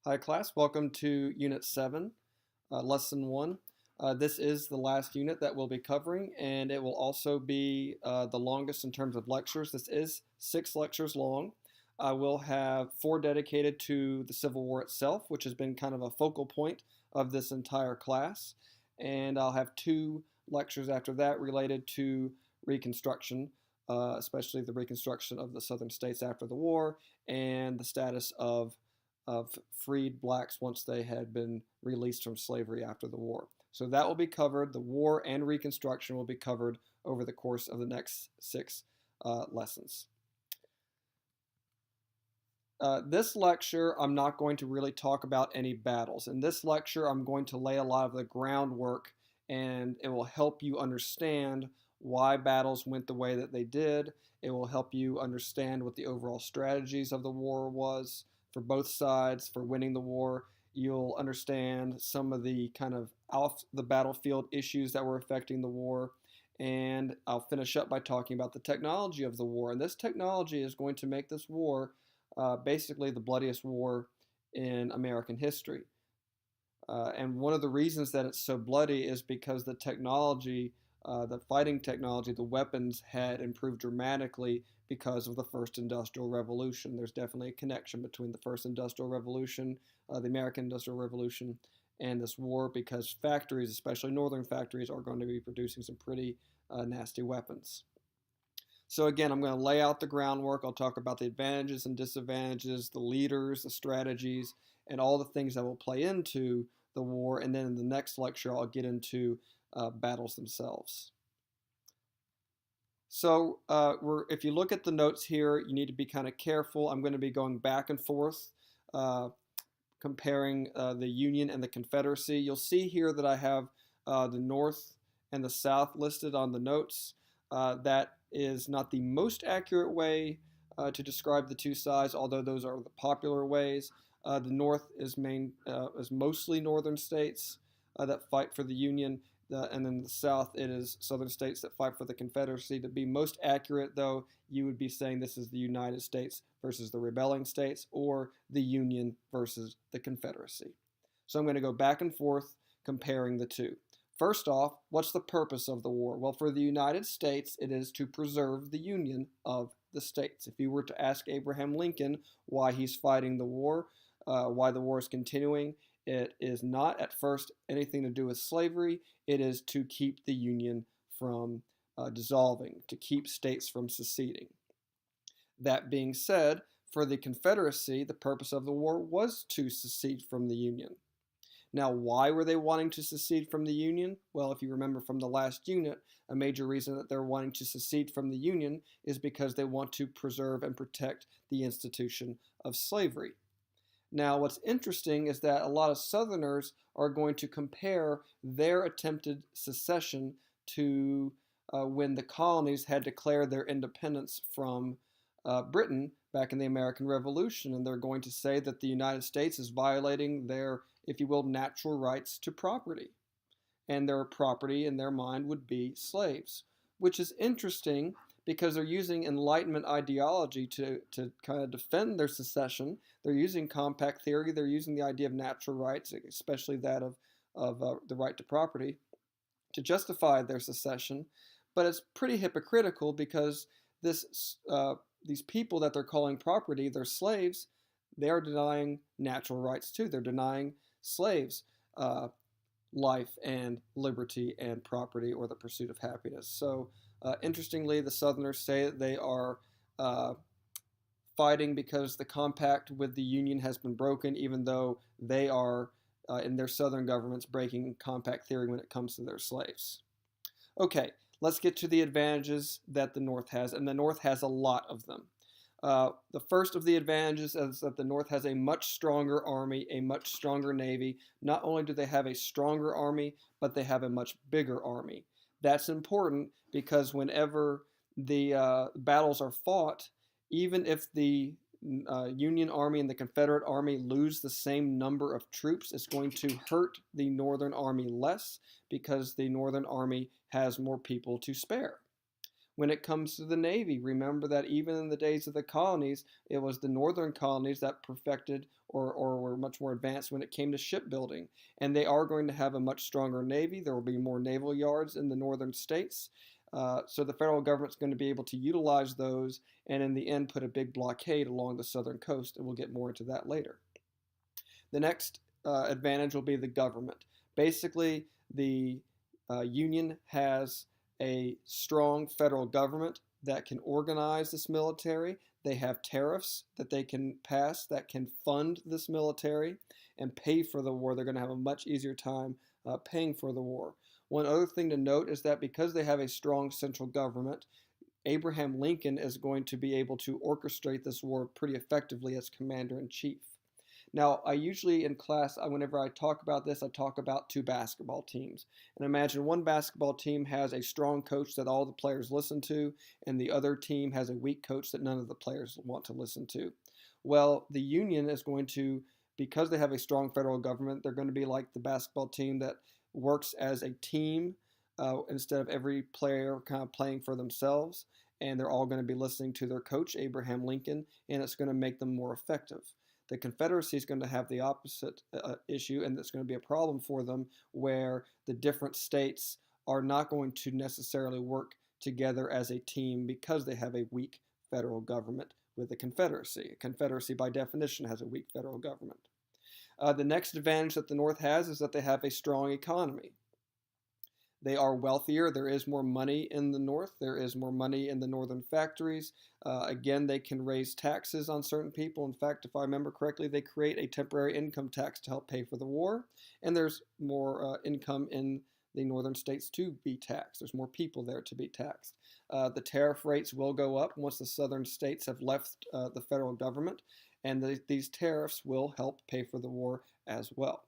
Hi class, welcome to Unit 7, Lesson 1. This is the last unit that we'll be covering, and it will also be the longest in terms of lectures. This is 6 lectures long. We'll have 4 dedicated to the Civil War itself, which has been kind of a focal point of this entire class. And I'll have 2 lectures after that related to Reconstruction, especially the reconstruction of the southern states after the war and the status of freed blacks once they had been released from slavery after the war. So that will be covered. The war and Reconstruction will be covered over the course of the next 6 lessons. This lecture, I'm not going to really talk about any battles. In this lecture, I'm going to lay a lot of the groundwork, and it will help you understand why battles went the way that they did. It will help you understand what the overall strategies of the war was for both sides for winning the war. You'll understand some of the kind of off the battlefield issues that were affecting the war. And I'll finish up by talking about the technology of the war. And this technology is going to make this war basically the bloodiest war in American history. And one of the reasons that it's so bloody is because the technology, the fighting technology, the weapons had improved dramatically because of the First Industrial Revolution. There's definitely a connection between the First Industrial Revolution, the American Industrial Revolution, and this war because factories, especially northern factories, are going to be producing some pretty nasty weapons. So again, I'm going to lay out the groundwork. I'll talk about the advantages and disadvantages, the leaders, the strategies, and all the things that will play into the war. And then in the next lecture, I'll get into battles themselves. So if you look at the notes here, you need to be kind of careful. I'm going to be going back and forth, comparing the Union and the Confederacy. You'll see here that I have the North and the South listed on the notes. That is not the most accurate way to describe the two sides, although those are the popular ways. The North is mostly northern states that fight for the Union, and then the South, it is southern states that fight for the Confederacy. To be most accurate, though, you would be saying this is the United States versus the rebelling states, or the Union versus the Confederacy. So I'm going to go back and forth comparing the two. First off, what's the purpose of the war? Well, for the United States, it is to preserve the union of the states. If you were to ask Abraham Lincoln why he's fighting the war, why the war is continuing, it is not at first anything to do with slavery. It is to keep the union from dissolving, to keep states from seceding. That being said, for the Confederacy, the purpose of the war was to secede from the Union. Now, why were they wanting to secede from the Union? Well, if you remember from the last unit, a major reason that they're wanting to secede from the Union is because they want to preserve and protect the institution of slavery. Now, what's interesting is that a lot of Southerners are going to compare their attempted secession to when the colonies had declared their independence from Britain back in the American Revolution, and they're going to say that the United States is violating their, if you will, natural rights to property. And their property, in their mind, would be slaves, which is interesting because they're using Enlightenment ideology to kind of defend their secession. They're using compact theory. They're using the idea of natural rights, especially that of the right to property, to justify their secession. But it's pretty hypocritical because these people that they're calling property, they're slaves, they are denying natural rights too. They're denying slaves life and liberty and property or the pursuit of happiness. So interestingly, the Southerners say that they are fighting because the compact with the Union has been broken, even though they are, in their Southern governments, breaking compact theory when it comes to their slaves. Okay, let's get to the advantages that the North has, and the North has a lot of them. The first of the advantages is that the North has a much stronger army, a much stronger navy. Not only do they have a stronger army, but they have a much bigger army. That's important because whenever the battles are fought, even if the Union Army and the Confederate Army lose the same number of troops, it's going to hurt the Northern Army less because the Northern Army has more people to spare. When it comes to the Navy, remember that even in the days of the colonies, it was the northern colonies that perfected or were much more advanced when it came to shipbuilding. And they are going to have a much stronger navy. There will be more naval yards in the northern states. So the federal government's going to be able to utilize those and in the end put a big blockade along the southern coast, and we'll get more into that later. The next advantage will be the government. Basically, the Union has a strong federal government that can organize this military. They have tariffs that they can pass that can fund this military and pay for the war. They're going to have a much easier time paying for the war. One other thing to note is that because they have a strong central government, Abraham Lincoln is going to be able to orchestrate this war pretty effectively as commander-in-chief. Now, I usually in class, whenever I talk about this, I talk about two basketball teams. And imagine one basketball team has a strong coach that all the players listen to, and the other team has a weak coach that none of the players want to listen to. Well, the Union is going to, because they have a strong federal government, they're going to be like the basketball team that works as a team instead of every player kind of playing for themselves. And they're all going to be listening to their coach, Abraham Lincoln, and it's going to make them more effective. The Confederacy is going to have the opposite issue, and it's going to be a problem for them where the different states are not going to necessarily work together as a team because they have a weak federal government with the Confederacy. A Confederacy, by definition, has a weak federal government. The next advantage that the North has is that they have a strong economy. They are wealthier. There is more money in the North. There is more money in the northern factories. Again, they can raise taxes on certain people. In fact, if I remember correctly, they create a temporary income tax to help pay for the war. And there's more income in the northern states to be taxed. There's more people there to be taxed. The tariff rates will go up once the southern states have left the federal government. And these tariffs will help pay for the war as well.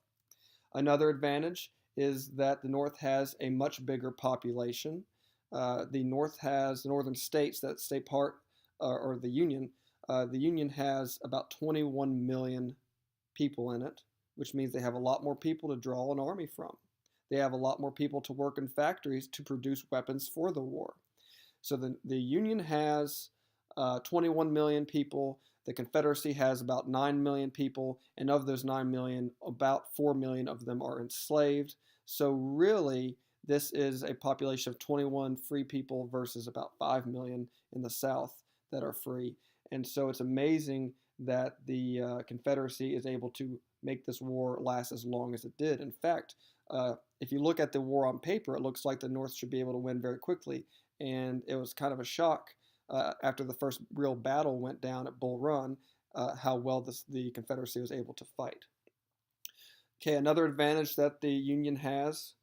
Another advantage is that the North has a much bigger population. The northern states that stay part, or the Union has about 21 million people in it, which means they have a lot more people to draw an army from. They have a lot more people to work in factories to produce weapons for the war. So the Union has 21 million people. The Confederacy has about 9 million people, and of those 9 million, about 4 million of them are enslaved. So really, this is a population of 21 free people versus about 5 million in the South that are free. And so it's amazing that the Confederacy is able to make this war last as long as it did. In fact, if you look at the war on paper, it looks like the North should be able to win very quickly. And it was kind of a shock after the first real battle went down at Bull Run, how well the Confederacy was able to fight. Okay, another advantage that the Union has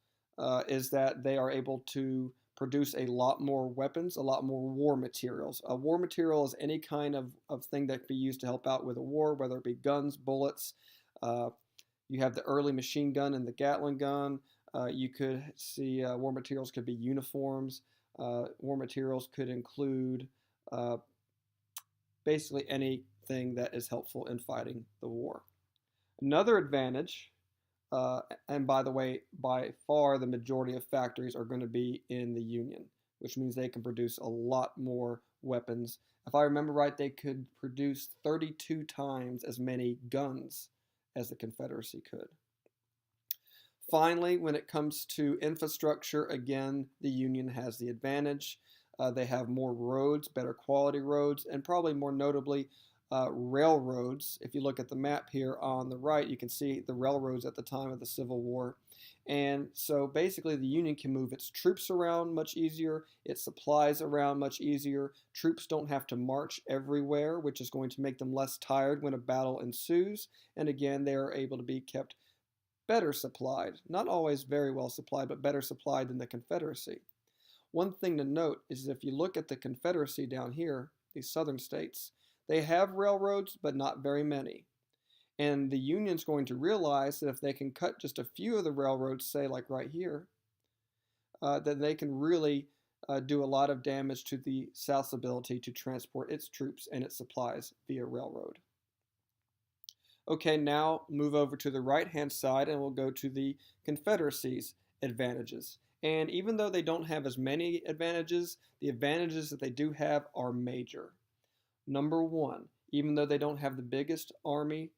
is that they are able to produce a lot more weapons, a lot more war materials. A war material is any kind of thing that can be used to help out with a war, whether it be guns, bullets. You have the early machine gun and the Gatling gun. You could see war materials could be uniforms. War materials could include basically anything that is helpful in fighting the war. Another advantage, and by the way, by far the majority of factories are going to be in the Union, which means they can produce a lot more weapons. If I remember right, they could produce 32 times as many guns as the Confederacy could. Finally, when it comes to infrastructure, again, the Union has the advantage. They have more roads, better quality roads, and probably more notably, railroads. If you look at the map here on the right, you can see the railroads at the time of the Civil War. And so basically the Union can move its troops around much easier, its supplies around much easier. Troops don't have to march everywhere, which is going to make them less tired when a battle ensues. And again, they are able to be kept better supplied. Not always very well supplied, but better supplied than the Confederacy. One thing to note is if you look at the Confederacy down here, these southern states, they have railroads, but not very many. And the Union's going to realize that if they can cut just a few of the railroads, say like right here, then they can really do a lot of damage to the South's ability to transport its troops and its supplies via railroad. Okay, now move over to the right-hand side and we'll go to the Confederacy's advantages. And even though they don't have as many advantages, the advantages that they do have are major. Number one, even though they don't have the biggest army,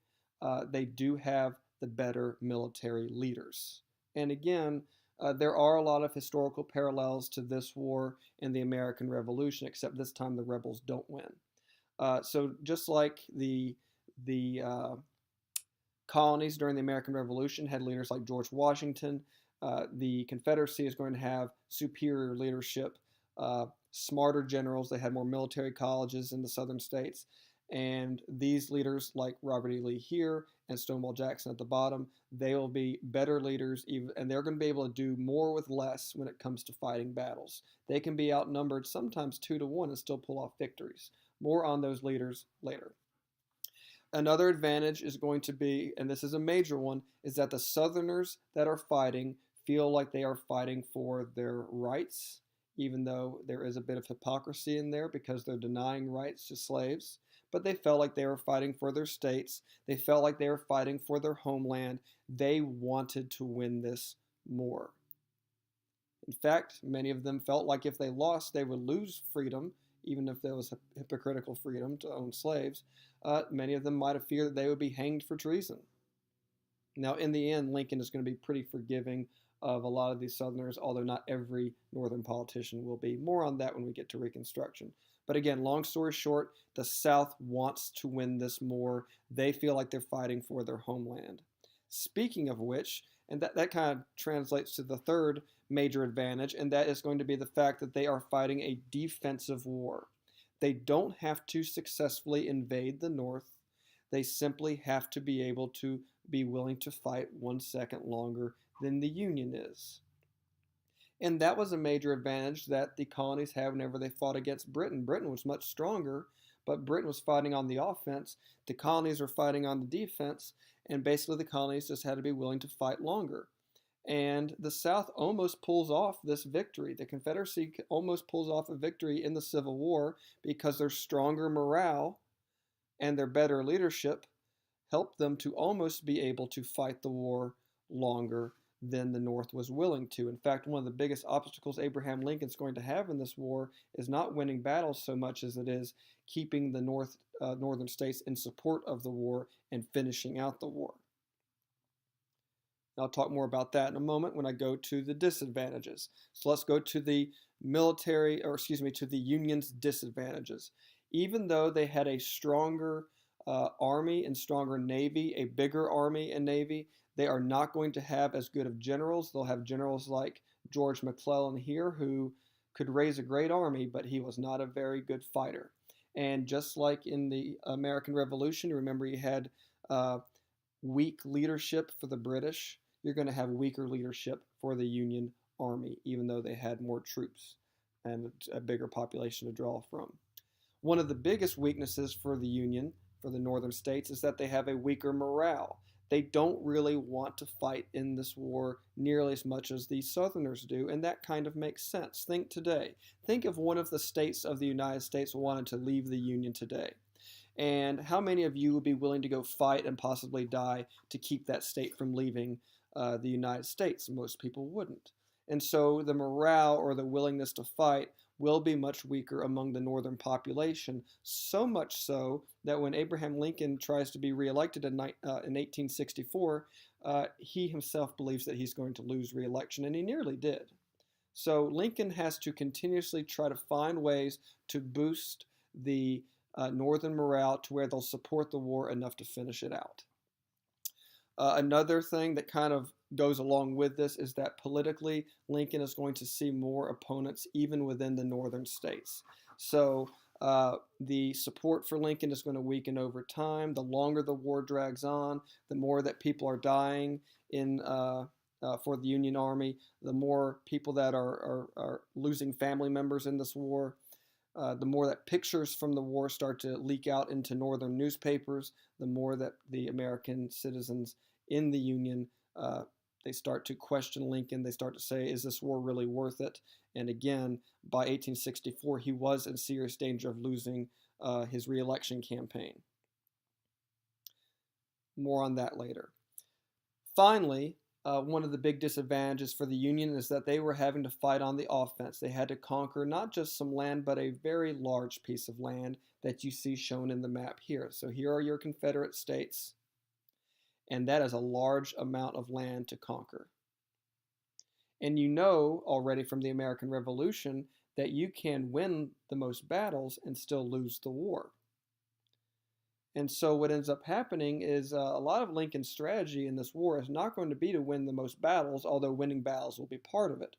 they do have the better military leaders. And again, there are a lot of historical parallels to this war and the American Revolution, except this time the rebels don't win. So just like the colonies during the American Revolution had leaders like George Washington, the Confederacy is going to have superior leadership, smarter generals. They had more military colleges in the southern states. And these leaders, like Robert E. Lee here and Stonewall Jackson at the bottom, they will be better leaders, and they're going to be able to do more with less when it comes to fighting battles. They can be outnumbered sometimes 2-1 and still pull off victories. More on those leaders later. Another advantage is going to be, and this is a major one, is that the Southerners that are fighting feel like they are fighting for their rights, even though there is a bit of hypocrisy in there because they're denying rights to slaves. But they felt like they were fighting for their states. They felt like they were fighting for their homeland. They wanted to win this more. In fact, many of them felt like if they lost, they would lose freedom, even if there was a hypocritical freedom to own slaves. Many of them might have feared that they would be hanged for treason. Now, in the end, Lincoln is going to be pretty forgiving of a lot of these Southerners, although not every Northern politician will be. More on that when we get to Reconstruction. But again, long story short, the South wants to win this more. They feel like they're fighting for their homeland. Speaking of which, and that kind of translates to the third major advantage, and that is going to be the fact that they are fighting a defensive war. They don't have to successfully invade the North. They simply have to be able to be willing to fight 1 second longer than the Union is. And that was a major advantage that the colonies had whenever they fought against Britain. Britain was much stronger, but Britain was fighting on the offense. The colonies were fighting on the defense, and basically the colonies just had to be willing to fight longer. And the South almost pulls off this victory. The Confederacy almost pulls off a victory in the Civil War because their stronger morale and their better leadership helped them to almost be able to fight the war longer than the North was willing to. In fact, one of the biggest obstacles Abraham Lincoln's going to have in this war is not winning battles so much as it is keeping the northern states in support of the war and finishing out the war. I'll talk more about that in a moment when I go to the disadvantages. So let's go to the to the Union's disadvantages. Even though they had a stronger army and stronger navy, a bigger army and navy, they are not going to have as good of generals. They'll have generals like George McClellan here, who could raise a great army, but he was not a very good fighter. And just like in the American Revolution, remember you had weak leadership for the British. You're going to have weaker leadership for the Union Army, even though they had more troops and a bigger population to draw from. One of the biggest weaknesses for the Union, for the northern states, is that they have a weaker morale. They don't really want to fight in this war nearly as much as the Southerners do, and that kind of makes sense. Think today. Think if one of the states of the United States wanted to leave the Union today. And how many of you would be willing to go fight and possibly die to keep that state from leaving the United States? Most people wouldn't. And so the morale or the willingness to fight will be much weaker among the northern population, so much so that when Abraham Lincoln tries to be reelected in 1864, he himself believes that he's going to lose reelection, and he nearly did. So Lincoln has to continuously try to find ways to boost the northern morale to where they'll support the war enough to finish it out. Another thing that kind of goes along with this is that politically, Lincoln is going to see more opponents even within the northern states. So the support for Lincoln is going to weaken over time. The longer the war drags on, the more that people are dying for the Union Army, the more people that are losing family members in this war. The more that pictures from the war start to leak out into northern newspapers, the more that the American citizens in the Union, they start to question Lincoln. They start to say, is this war really worth it? And again, by 1864, he was in serious danger of losing his reelection campaign. More on that later. Finally, one of the big disadvantages for the Union is that they were having to fight on the offense. They had to conquer not just some land, but a very large piece of land that you see shown in the map here. So here are your Confederate states. and that is a large amount of land to conquer. And you know already from the American Revolution that you can win the most battles and still lose the war. And so what ends up happening is a lot of Lincoln's strategy in this war is not going to be to win the most battles, although winning battles will be part of it.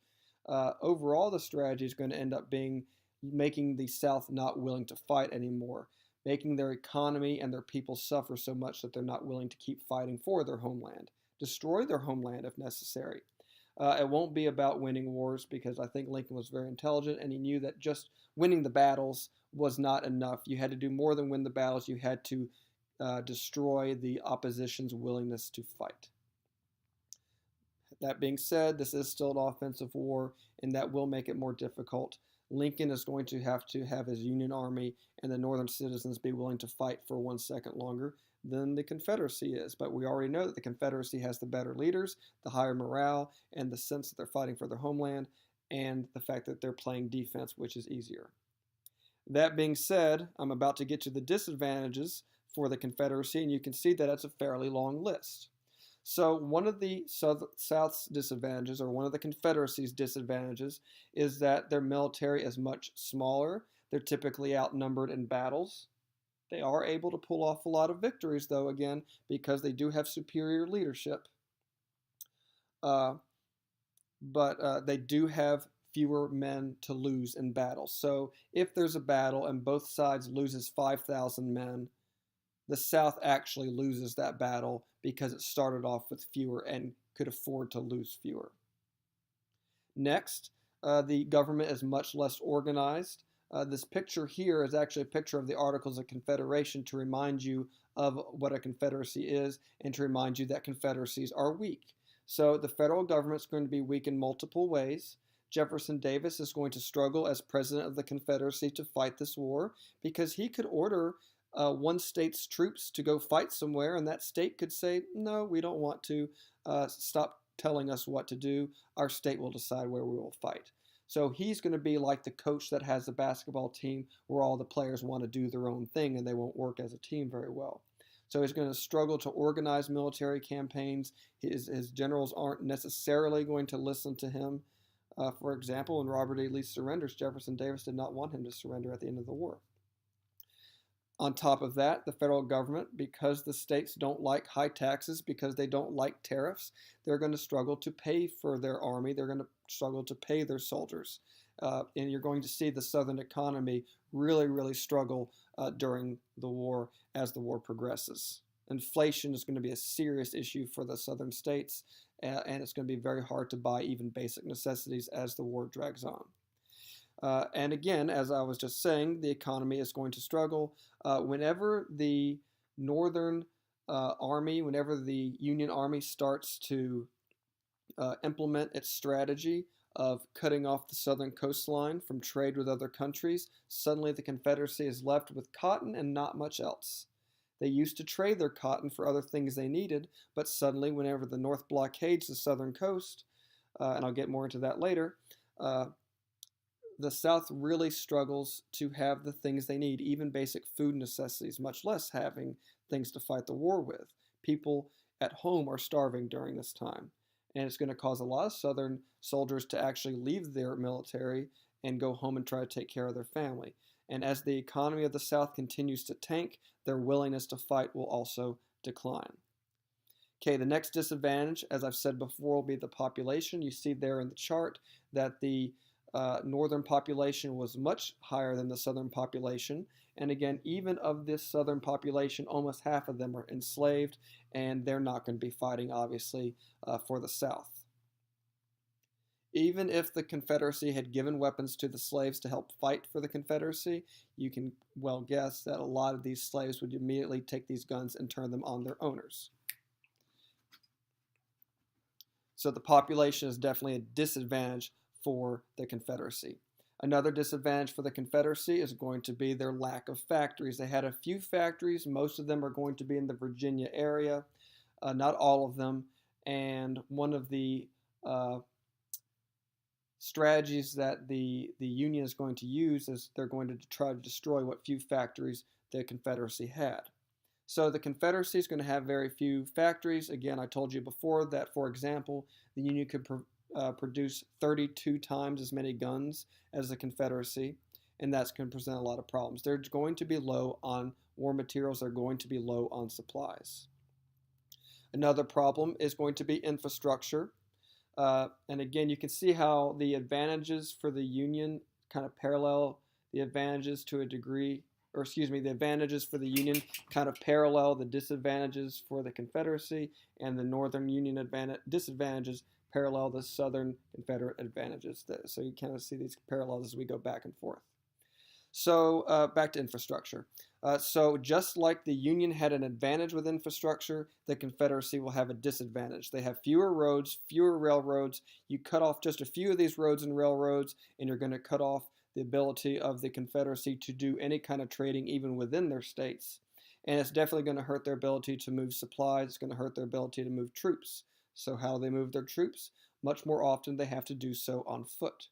Overall, the strategy is going to end up being making the South not willing to fight anymore, making their economy and their people suffer so much that they're not willing to keep fighting for their homeland, destroy their homeland if necessary. It won't be about winning wars because I think Lincoln was very intelligent and he knew that just winning the battles was not enough. You had to do more than win the battles. You had to destroy the opposition's willingness to fight. That being said, this is still an offensive war, and that will make it more difficult. Lincoln is going to have his Union Army and the Northern citizens be willing to fight for 1 second longer than the Confederacy is. But we already know that the Confederacy has the better leaders, the higher morale, and the sense that they're fighting for their homeland, and the fact that they're playing defense, which is easier. That being said, I'm about to get to the disadvantages for the Confederacy, and you can see that it's a fairly long list. So one of the South's disadvantages, or one of the Confederacy's disadvantages, is that their military is much smaller. They're typically outnumbered in battles. They are able to pull off a lot of victories, though, again, because they do have superior leadership. But they do have fewer men to lose in battle. So if there's a battle and both sides loses 5,000 men, the South actually loses that battle because it started off with fewer and could afford to lose fewer. Next, the government is much less organized. This picture here is actually a picture of the Articles of Confederation to remind you of what a confederacy is and to remind you that confederacies are weak. So the federal government is going to be weak in multiple ways. Jefferson Davis is going to struggle as president of the Confederacy to fight this war because he could order one state's troops to go fight somewhere, and that state could say, no, we don't want to. Stop telling us what to do. Our state will decide where we will fight. So he's going to be like the coach that has a basketball team where all the players want to do their own thing and they won't work as a team very well. So he's going to struggle to organize military campaigns. His generals aren't necessarily going to listen to him. For example, when Robert E. Lee surrenders, Jefferson Davis did not want him to surrender at the end of the war. On top of that, the federal government, because the states don't like high taxes, because they don't like tariffs, they're going to struggle to pay for their army. They're going to struggle to pay their soldiers. And you're going to see the Southern economy really, really struggle during the war as the war progresses. Inflation is going to be a serious issue for the Southern states, and it's going to be very hard to buy even basic necessities as the war drags on. And again, as I was just saying, the economy is going to struggle. Whenever the Northern Army, whenever the Union Army starts to implement its strategy of cutting off the southern coastline from trade with other countries, suddenly the Confederacy is left with cotton and not much else. They used to trade their cotton for other things they needed, but suddenly whenever the North blockades the southern coast, and I'll get more into that later, the South really struggles to have the things they need, even basic food necessities, much less having things to fight the war with. People at home are starving during this time, and it's going to cause a lot of Southern soldiers to actually leave their military and go home and try to take care of their family. And as the economy of the South continues to tank, their willingness to fight will also decline. Okay, the next disadvantage, as I've said before, will be the population. You see there in the chart that the northern population was much higher than the southern population. And again, even of this southern population, almost half of them are enslaved, and they're not going to be fighting, obviously, for the South. Even if the Confederacy had given weapons to the slaves to help fight for the Confederacy, you can well guess that a lot of these slaves would immediately take these guns and turn them on their owners. So the population is definitely a disadvantage for the Confederacy. Another disadvantage for the Confederacy is going to be their lack of factories. They had a few factories. Most of them are going to be in the Virginia area, not all of them. And one of the strategies that the Union is going to use is they're going to try to destroy what few factories the Confederacy had. So the Confederacy is going to have very few factories. Again, I told you before that, for example, the Union could produce 32 times as many guns as the Confederacy, and that's going to present a lot of problems. They're going to be low on war materials. They're going to be low on supplies. Another problem is going to be infrastructure. And again, you can see how the advantages for the Union kind of parallel the advantages to a degree, or excuse me, the advantages for the Union kind of parallel the disadvantages for the Confederacy, and the Northern Union disadvantages parallel the Southern Confederate advantages. So you kind of see these parallels as we go back and forth. So back to infrastructure. So just like the Union had an advantage with infrastructure, the Confederacy will have a disadvantage. They have fewer roads, fewer railroads. You cut off just a few of these roads and railroads, and you're going to cut off the ability of the Confederacy to do any kind of trading even within their states. And it's definitely going to hurt their ability to move supplies. It's going to hurt their ability to move troops. So how do they move their troops? Much more often they have to do so on foot.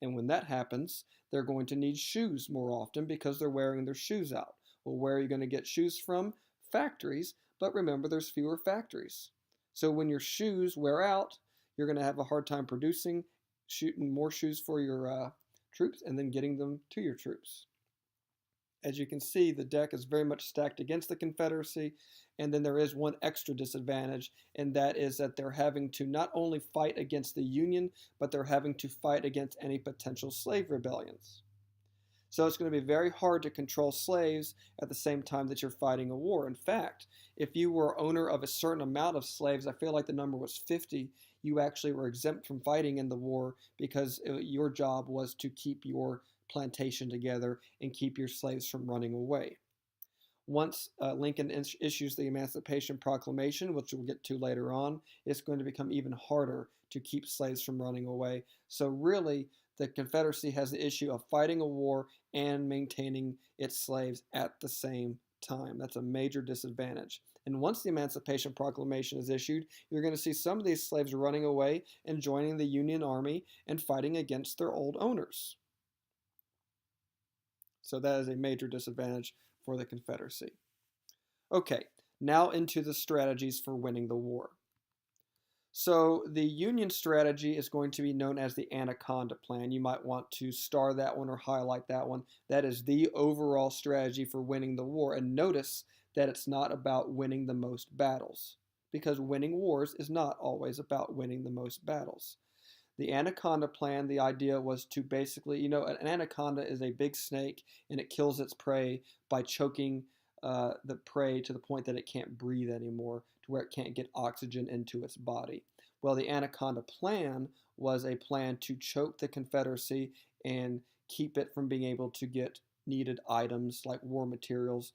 And when that happens, they're going to need shoes more often because they're wearing their shoes out. Well, where are you going to get shoes from? Factories, but remember there's fewer factories. So when your shoes wear out, you're going to have a hard time producing, shooting more shoes for your troops and then getting them to your troops. As you can see, the deck is very much stacked against the Confederacy, and then there is one extra disadvantage, and that is that they're having to not only fight against the Union, but they're having to fight against any potential slave rebellions. So it's going to be very hard to control slaves at the same time that you're fighting a war. In fact, if you were owner of a certain amount of slaves, I feel like the number was 50, you actually were exempt from fighting in the war because your job was to keep your plantation together and keep your slaves from running away. Once Lincoln issues the Emancipation Proclamation, which we'll get to later on, it's going to become even harder to keep slaves from running away. So really, the Confederacy has the issue of fighting a war and maintaining its slaves at the same time. That's a major disadvantage. And once the Emancipation Proclamation is issued, you're going to see some of these slaves running away and joining the Union Army and fighting against their old owners. So that is a major disadvantage for the Confederacy. Okay, now into the strategies for winning the war. So the Union strategy is going to be known as the Anaconda Plan. You might want to star that one or highlight that one. That is the overall strategy for winning the war. And notice that it's not about winning the most battles, because winning wars is not always about winning the most battles. The Anaconda Plan, the idea was to basically, an anaconda is a big snake and it kills its prey by choking the prey to the point that it can't breathe anymore, to where it can't get oxygen into its body. Well, the Anaconda Plan was a plan to choke the Confederacy and keep it from being able to get needed items like war materials,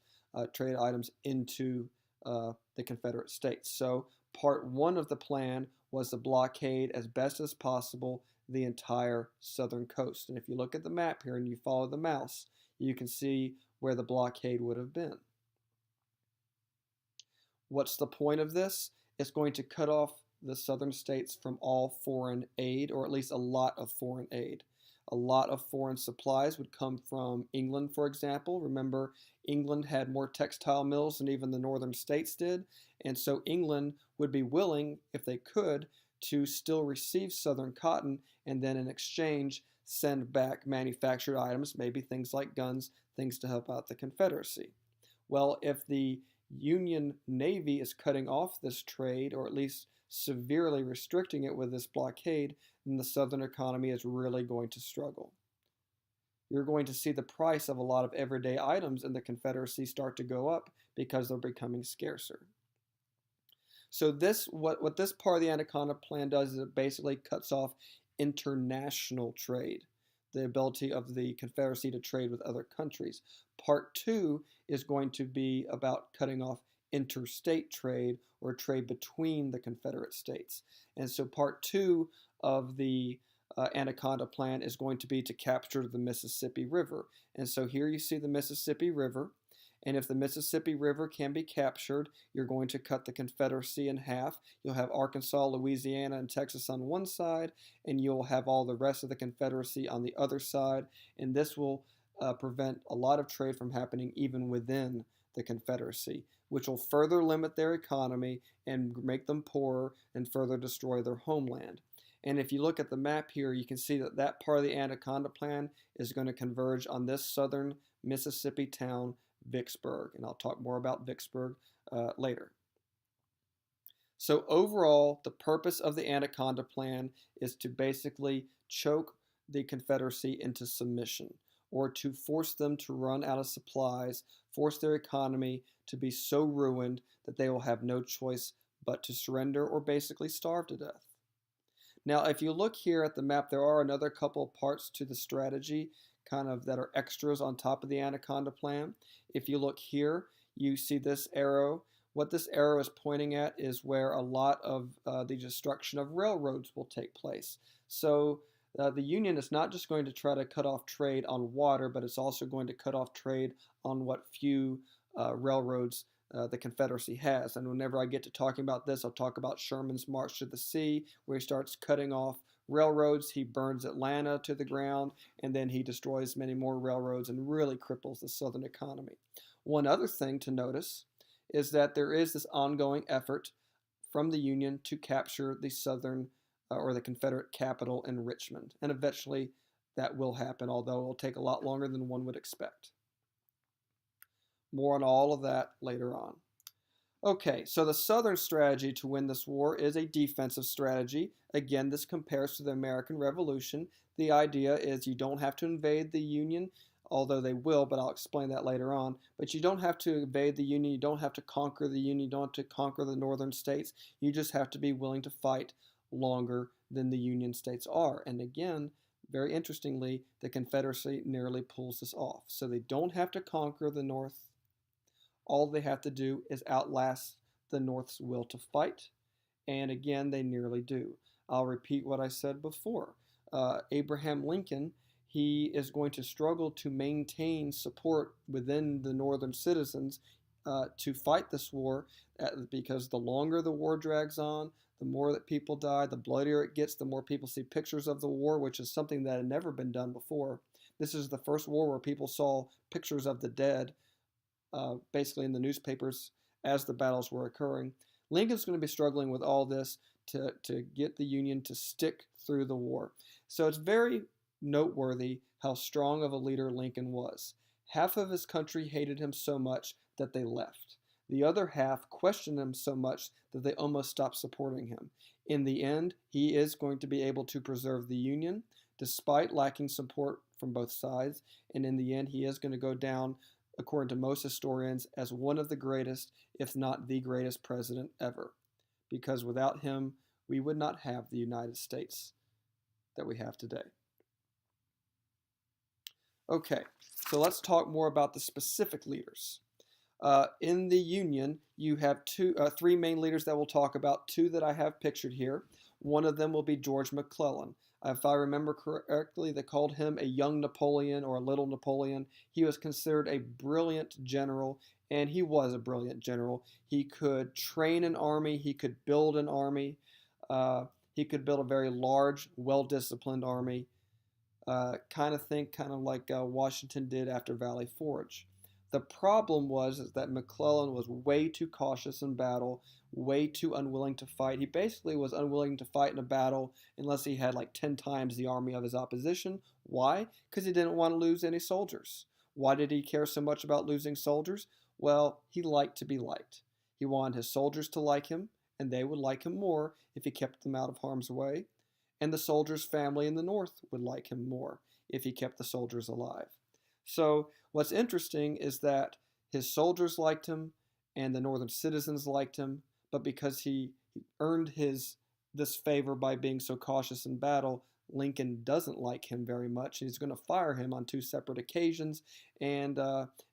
trade items into the Confederate States. So part one of the plan was to blockade as best as possible the entire southern coast. And if you look at the map here and you follow the mouse, you can see where the blockade would have been. What's the point of this? It's going to cut off the southern states from all foreign aid, or at least a lot of foreign aid. A lot of foreign supplies would come from England, for example. Remember, England had more textile mills than even the northern states did, and so England would be willing, if they could, to still receive southern cotton and then in exchange send back manufactured items, maybe things like guns, things to help out the Confederacy. Well, if the Union Navy is cutting off this trade, or at least severely restricting it with this blockade, then the Southern economy is really going to struggle. You're going to see the price of a lot of everyday items in the Confederacy start to go up because they're becoming scarcer. So what this part of the Anaconda Plan does is it basically cuts off international trade, the ability of the Confederacy to trade with other countries. Part two is going to be about cutting off interstate trade, or trade between the Confederate States. And so part two of the Anaconda Plan is going to be to capture the Mississippi River. And so here you see the Mississippi River. And if the Mississippi River can be captured, you're going to cut the Confederacy in half. You'll have Arkansas, Louisiana, and Texas on one side, and you'll have all the rest of the Confederacy on the other side. And this will prevent a lot of trade from happening even within the Confederacy. which will further limit their economy and make them poorer and further destroy their homeland. And if you look at the map here, you can see that that part of the Anaconda Plan is going to converge on this southern Mississippi town, Vicksburg. And I'll talk more about Vicksburg later. So overall, the purpose of the Anaconda Plan is to basically choke the Confederacy into submission, or to force them to run out of supplies, force their economy to be so ruined that they will have no choice but to surrender or basically starve to death. Now, if you look here at the map, there are another couple of parts to the strategy kind of that are extras on top of the Anaconda Plan. If you look here, you see this arrow. What this arrow is pointing at is where a lot of the destruction of railroads will take place. So the Union is not just going to try to cut off trade on water, but it's also going to cut off trade on what few railroads the Confederacy has. And whenever I get to talking about this, I'll talk about Sherman's March to the Sea, where he starts cutting off railroads. He burns Atlanta to the ground, and then he destroys many more railroads and really cripples the Southern economy. One other thing to notice is that there is this ongoing effort from the Union to capture the Southern or the Confederate capital in Richmond. And eventually that will happen, although it will take a lot longer than one would expect. More on all of that later on. Okay, so the Southern strategy to win this war is a defensive strategy. Again, this compares to the American Revolution. The idea is you don't have to invade the Union, although they will, but I'll explain that later on. But you don't have to invade the Union, you don't have to conquer the Union, you don't have to conquer the northern states. You just have to be willing to fight longer than the Union states are. And again, very interestingly, the Confederacy nearly pulls this off. So they don't have to conquer the North. All they have to do is outlast the North's will to fight. And again, they nearly do. I'll repeat what I said before. Abraham Lincoln, he is going to struggle to maintain support within the Northern citizens to fight this war because the longer the war drags on, the more that people die, the bloodier it gets, the more people see pictures of the war, which is something that had never been done before. This is the first war where people saw pictures of the dead basically in the newspapers as the battles were occurring. Lincoln's going to be struggling with all this to get the Union to stick through the war. So it's very noteworthy how strong of a leader Lincoln was. Half of his country hated him so much that they left. The other half questioned him so much that they almost stopped supporting him. In the end, he is going to be able to preserve the Union despite lacking support from both sides, and in the end, he is going to go down, according to most historians, as one of the greatest, if not the greatest president ever. Because without him, we would not have the United States that we have today. Okay, so let's talk more about the specific leaders. In the Union, you have three main leaders that we'll talk about, two that I have pictured here. One of them will be George McClellan. If I remember correctly, they called him a young Napoleon or a little Napoleon. He was considered a brilliant general, and he was a brilliant general. He could train an army, he could build an army, he could build a very large, well-disciplined army. Kind of like Washington did after Valley Forge. The problem was that McClellan was way too cautious in battle, way too unwilling to fight. He basically was unwilling to fight in a battle unless he had like 10 times the army of his opposition. Why? Because he didn't want to lose any soldiers. Why did he care so much about losing soldiers? Well, he liked to be liked. He wanted his soldiers to like him, and they would like him more if he kept them out of harm's way. And the soldiers' family in the North would like him more if he kept the soldiers alive. So what's interesting is that his soldiers liked him and the Northern citizens liked him, but because he earned this favor by being so cautious in battle, Lincoln doesn't like him very much, and he's going to fire him on two separate occasions. And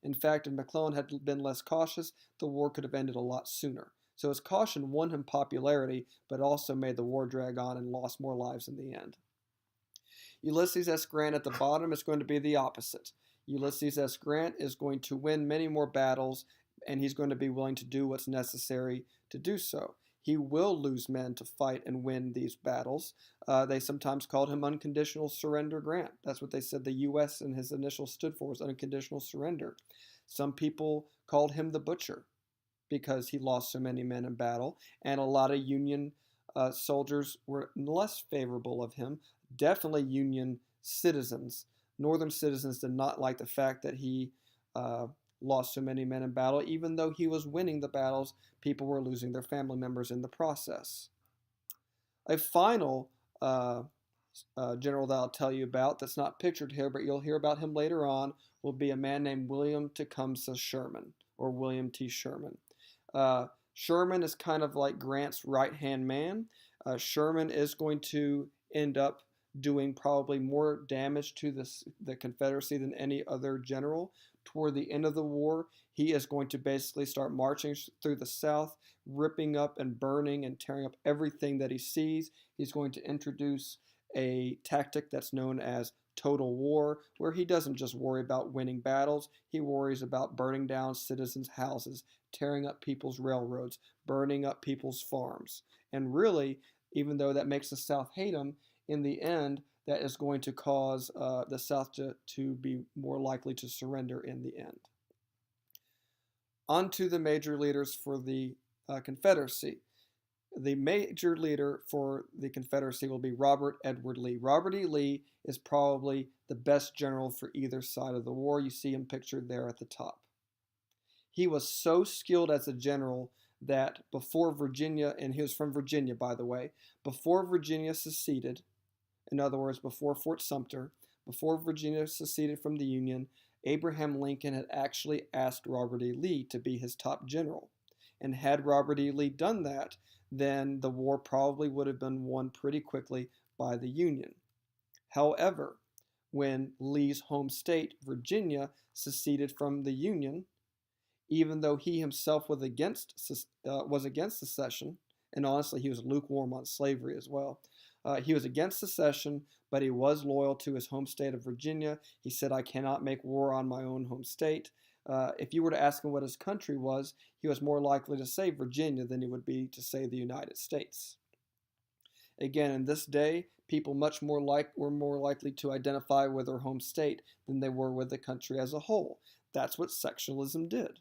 in fact, if McClellan had been less cautious, the war could have ended a lot sooner. So his caution won him popularity, but also made the war drag on and lost more lives in the end. Ulysses S. Grant at the bottom is going to be the opposite. Ulysses S. Grant is going to win many more battles, and he's going to be willing to do what's necessary to do so. He will lose men to fight and win these battles. They sometimes called him Unconditional Surrender Grant. That's what they said the U.S. and his initials stood for, was unconditional surrender. Some people called him the Butcher. because he lost so many men in battle, and a lot of Union soldiers were less favorable of him. Definitely Union citizens. Northern citizens did not like the fact that he uh, lost so many men in battle. Even though he was winning the battles, people were losing their family members in the process. A final general that I'll tell you about that's not pictured here, but you'll hear about him later on, will be a man named William Tecumseh Sherman, or William T. Sherman. Sherman is kind of like Grant's right-hand man. Sherman is going to end up doing probably more damage to the Confederacy than any other general. Toward the end of the war, he is going to basically start marching through the South, ripping up and burning and tearing up everything that he sees. He's going to introduce a tactic that's known as total war, where he doesn't just worry about winning battles, he worries about burning down citizens' houses, tearing up people's railroads, burning up people's farms. And really, even though that makes the South hate him, in the end, that is going to cause the South to be more likely to surrender in the end. On to the major leaders for the Confederacy. The major leader for the Confederacy will be Robert Edward Lee. Robert E. Lee is probably the best general for either side of the war. You see him pictured there at the top. He was so skilled as a general that before Virginia, and he was from Virginia, by the way, before Virginia seceded, in other words, before Fort Sumter, before Virginia seceded from the Union, Abraham Lincoln had actually asked Robert E. Lee to be his top general. And had Robert E. Lee done that, then the war probably would have been won pretty quickly by the Union. However, when Lee's home state, Virginia, seceded from the Union, even though he himself was against secession, and honestly, he was lukewarm on slavery as well. He was against secession, but he was loyal to his home state of Virginia. He said, I cannot make war on my own home state. If you were to ask him what his country was, he was more likely to say Virginia than he would be to say the United States. Again, in this day, people were more likely to identify with their home state than they were with the country as a whole. That's what sectionalism did.